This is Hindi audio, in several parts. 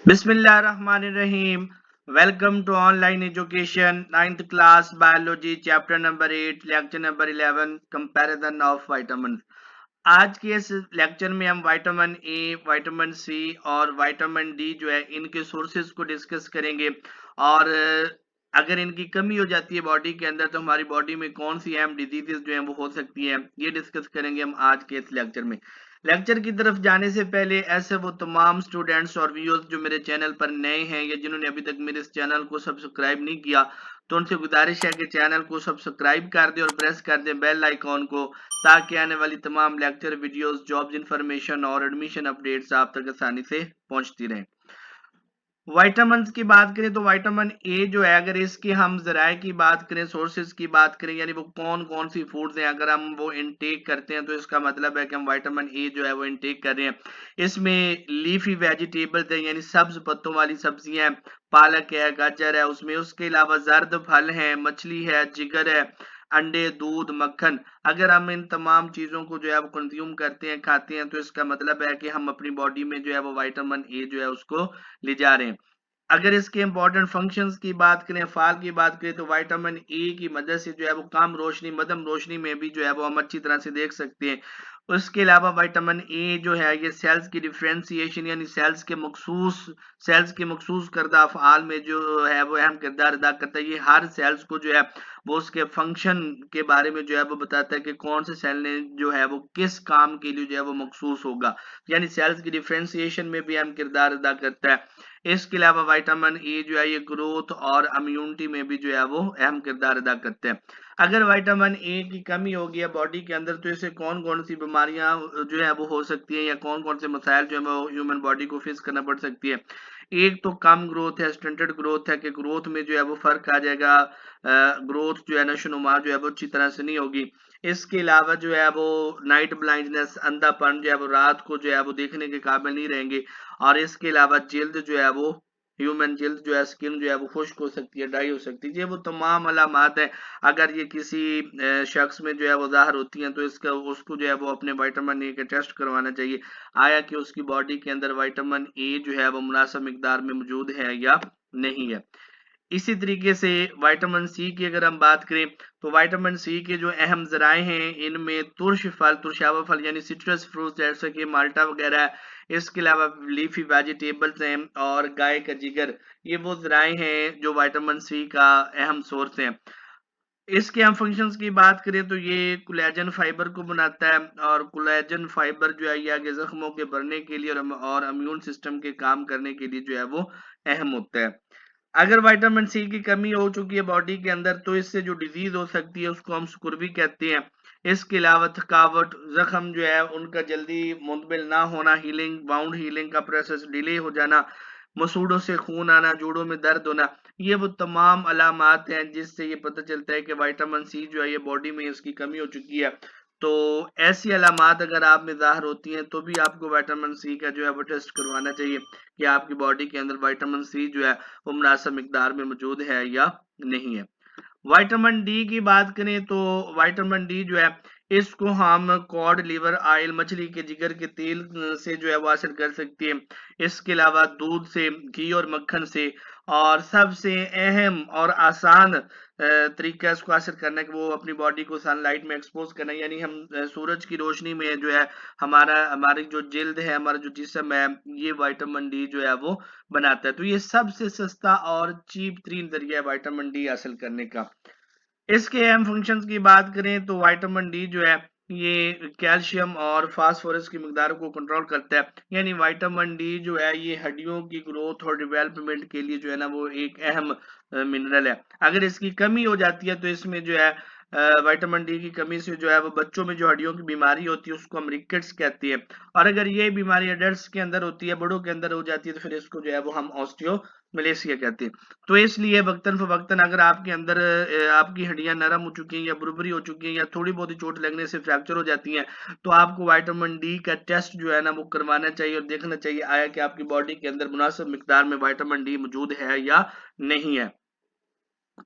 Bismillahirrahmanirrahim. Welcome to online education, ninth class biology, chapter number 8, lecture number 11, comparison of vitamins. आज के इस लेक्चर में हम विटामिन ए, विटामिन सी और विटामिन डी जो है इनके सोर्सेज को डिस्कस करेंगे और अगर इनकी कमी हो जाती है बॉडी के अंदर तो हमारी बॉडी में कौन सी अहम डिजीजेस जो है वो हो सकती है, ये डिस्कस करेंगे हम आज के इस लेक्चर में। लेक्चर की तरफ जाने से पहले ऐसे वो तमाम स्टूडेंट्स और व्यूअर्स जो मेरे चैनल पर नए हैं या जिन्होंने अभी तक मेरे इस चैनल को सब्सक्राइब नहीं किया तो उनसे गुजारिश है कि चैनल को सब्सक्राइब कर दें और प्रेस कर दें बेल आइकॉन को, ताकि आने वाली तमाम लेक्चर वीडियोस, जॉब्स इंफॉर्मेशन और एडमिशन अपडेट्स आप तक आसानी से पहुंचती रहें। विटामिन की बात करें तो विटामिन ए जो है, अगर इसके हम जराए की बात करें, सोर्सेज की बात करें, यानी वो कौन कौन सी फूड्स हैं, अगर हम वो इनटेक करते हैं तो इसका मतलब है कि हम विटामिन ए जो है वो इनटेक कर रहे हैं। इसमें लीफी वेजिटेबल्स है, यानी सब्ज पत्तों वाली सब्जियां हैं, पालक है, गाजर है उसमें, उसके अलावा जर्द फल है, मछली है, जिगर है, अंडे, दूध, मक्खन। अगर हम इन तमाम चीजों को जो है वो कंज्यूम करते हैं, खाते हैं, तो इसका मतलब है कि हम अपनी बॉडी में जो है वो विटामिन ए जो है उसको ले जा रहे हैं। अगर इसके इंपॉर्टेंट फंक्शंस की बात करें, फाल की बात करें, तो विटामिन ए की मदद से जो है वो कम रोशनी, मध्यम रोशनी में भी जो है वो हम अच्छी तरह से देख सकते हैं। उसके अलावा विटामिन ए जो है ये सेल्स की डिफरेंशिएशन, यानी सेल्स के मखसूस करदा अफ़आल में जो है वो अहम किरदार अदा करता है। ये हर सेल्स को जो है वो उसके फंक्शन के बारे में जो है वो बताता है कि कौन से सेल ने जो है वो किस काम के लिए जो है वो मखसूस होगा, यानी सेल्स की डिफरेंशिएशन में भी अहम किरदार अदा करता है। इसके अलावा विटामिन ए जो है ये ग्रोथ और इम्यूनिटी में भी जो है वो अहम किरदार अदा करते हैं। अगर विटामिन ए की कमी होगी है बॉडी के अंदर तो इससे कौन कौन सी बीमारियां जो है वो हो सकती हैं या कौन कौन से मसाइल जो है वो ह्यूमन बॉडी को फेस करना पड़ सकती है। एक तो कम ग्रोथ है, स्टंटेड ग्रोथ है, कि ग्रोथ में जो है वो फर्क आ जाएगा, ग्रोथ जो है नशोनुमा जो है वो अच्छी तरह से नहीं होगी। इसके अलावा जो है वो नाइट ब्लाइंडनेस, अंधापन जो है वो, रात को जो है वो देखने के काबिल नहीं रहेंगे। और इसके अलावा जिल्द जो है वो, ह्यूमन जिल्द जो है, स्किन जो है वो खुश्क हो सकती है, ड्राई हो सकती है। ये वो तमाम अलामात है, अगर ये किसी शख्स में जो है वो ज़ाहिर होती हैं तो इसका उसको जो है वो अपने विटामिन ए के टेस्ट करवाना चाहिए, आया कि उसकी बॉडी के अंदर विटामिन ए जो है वो मुनासिब मिकदार में मौजूद है या नहीं है। इसी तरीके से विटामिन सी की अगर हम बात करें तो विटामिन सी के जो अहम ज़राए हैं इनमें तुर्श फल, तुर्शावा फल यानी सिट्रस फ्रूट जैसे कि माल्टा वगैरह है। इसके अलावा लीफी वेजिटेबल्स हैं और गाय का जिगर, ये वो ज़राए हैं जो विटामिन सी का अहम सोर्स हैं। इसके हम फंक्शंस की बात करें तो ये कोलेजन फाइबर को बनाता है, और कोलेजन फाइबर जो है ये आगे जख्मों के भरने के लिए और इम्यून सिस्टम के काम करने के लिए जो है वो अहम होता है। अगर विटामिन सी की कमी हो चुकी है बॉडी के अंदर तो इससे जो डिजीज हो सकती है उसको हम स्कुर्वी कहते हैं। इसके अलावा थकावट, जख्म जो है उनका जल्दी मुंतबिल ना होना, हीलिंग, बाउंड हीलिंग का प्रोसेस डिले हो जाना, मसूड़ों से खून आना, जोड़ों में दर्द होना, ये वो तमाम अलामात हैं जिससे ये पता चलता है कि विटामिन सी जो है ये बॉडी में इसकी कमी हो चुकी है। तो ऐसी अलामात अगर आप में ज़ाहिर होती हैं तो भी आपको विटामिन सी का जो है वो टेस्ट करवाना चाहिए कि आपकी बॉडी के अंदर विटामिन सी जो है वो मुनासिब मिकदार में मौजूद है या नहीं है। विटामिन डी की बात करें तो विटामिन डी जो है इसको हम कॉड लिवर ऑयल, मछली के जिगर के तेल से जो है वो हासिल कर सकते हैं। इसके अलावा दूध से, घी और मक्खन से, और सबसे अहम और आसान तरीका इसको हासिल करना है कि वो अपनी बॉडी को सनलाइट में एक्सपोज करना है, यानी हम सूरज की रोशनी में जो है हमारी जो जिल्द है, हमारा जो जिस्म है, ये विटामिन डी जो है वो बनाता है। तो ये सबसे सस्ता और चीप तरीन जरिया है विटामिन डी हासिल करने का। इसके अहम फंक्शंस की बात करें तो विटामिन डी जो है ये कैल्शियम और फास्फोरस की मिकदार को कंट्रोल करता है, यानी विटामिन डी जो है ये हड्डियों की ग्रोथ और डेवलपमेंट के लिए जो है ना वो एक अहम मिनरल है। अगर इसकी कमी हो जाती है तो इसमें जो है विटामिन डी की कमी से जो है वो बच्चों में जो हड्डियों की बीमारी होती है उसको हम रिकेट्स कहते हैं, और अगर ये बीमारी एडल्ट्स के अंदर होती है, बड़ों के अंदर हो जाती है, तो फिर इसको जो है वो हम ऑस्टियो मलेशिया कहते हैं। तो इसलिए वक्तन फवक्तन अगर आपके अंदर आपकी हड्डियां नरम हो चुकी हैं या बुरबुरी हो चुकी हैं या थोड़ी बहुत ही चोट लगने से फ्रैक्चर हो जाती हैं तो आपको विटामिन डी का टेस्ट जो है ना वो करवाना चाहिए और देखना चाहिए आया कि आपकी बॉडी के अंदर मुनासिब मिकदार में विटामिन डी मौजूद है या नहीं है।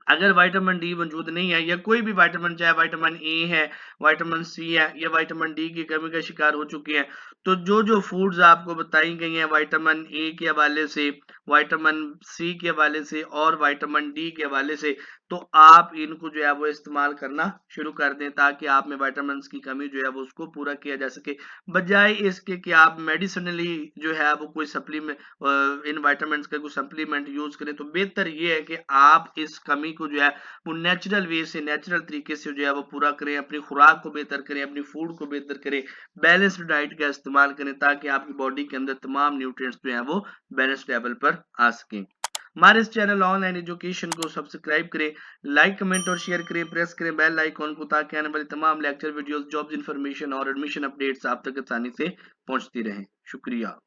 अगर विटामिन डी मौजूद नहीं है या कोई भी विटामिन, चाहे विटामिन ए है, विटामिन सी है या विटामिन डी की कमी का शिकार हो चुके हैं, तो जो जो फूड्स आपको बताई गई हैं विटामिन ए के हवाले से, विटामिन सी के हवाले से और विटामिन डी के हवाले से, तो आप इनको जो है वो इस्तेमाल करना शुरू कर दें ताकि आप में विटामिन की कमी जो है वो उसको पूरा किया जा सके, बजाय इसके कि आप मेडिसिनली जो है वो कोई सप्लीमेंट, इन विटामिन्स का कोई सप्लीमेंट यूज करें। तो बेहतर ये है कि आप इस कमी को जो है वो नेचुरल वे से, नेचुरल तरीके से जो है वो पूरा करें, अपनी खुराक को बेहतर करें, अपनी फूड को बेहतर करें, बैलेंस्ड डाइट का इस्तेमाल करें ताकि आपकी बॉडी के अंदर तमाम न्यूट्रिएंट्स जो है वो बैलेंस लेवल पर आ सकें। हमारे इस चैनल ऑनलाइन एजुकेशन को सब्सक्राइब करें, लाइक कमेंट और शेयर करें, प्रेस करें बेल आइकॉन को ताकि आने वाली तमाम लेक्चर वीडियोस, जॉब्स इंफॉर्मेशन और एडमिशन अपडेट्स आप तक आसानी से पहुंचती रहें। शुक्रिया।